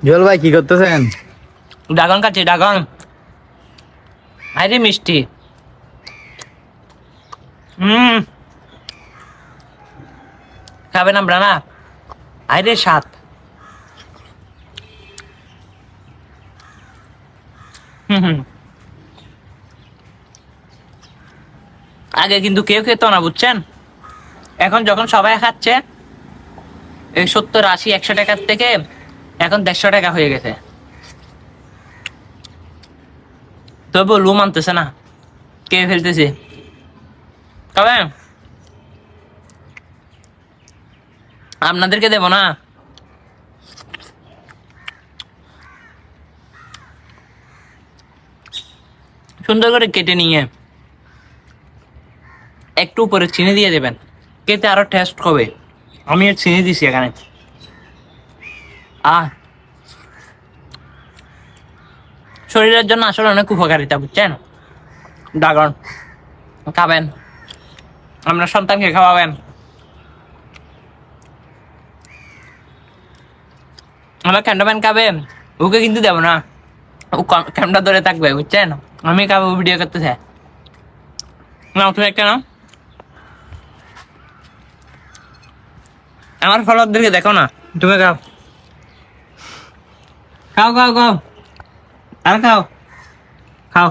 জল ভাই কি করতেছেন? ড্রাগন খাচ্ছি, ড্রাগন। আরে মিষ্টি। খাবেন আমরা না? আরে স্বাদ। হুম। আগে কিন্তু কেউ খেত না, বুঝছেন? এখন যখন সবাই খাচ্ছে, এই 70, 80, 100 টাকার থেকে এখন 150 টাকা হয়ে গেছে। তবু লু মানতেছে না, কে ফেলতেছে। তবে আপনাদেরকে দেব না। সুন্দর করে কেটে নিয়ে একটু উপরে চিনি দিয়ে দেবেন, কেটে আরো টেস্ট হবে। আমি আর চিনি দিছি এখানে। শরীরের জন্য আসলে অনেক উপকারিতা, বুঝছেন? ড্রাগন খাবেন, আপনার সন্তানকে খাওয়াবেন। আমার ক্যামেরাম্যান খাবে, ওকে কিন্তু দেবো না। ও ক্যামেরা ধরে থাকবে, বুঝছেন? আমি খাবো, ভিডিও করতেছে না। তুমি একটা নাও, আমার ফলোয়ারদেরকে দেখো না। তুমি খাও, খাও খাও খাও, আর খাও, খাও।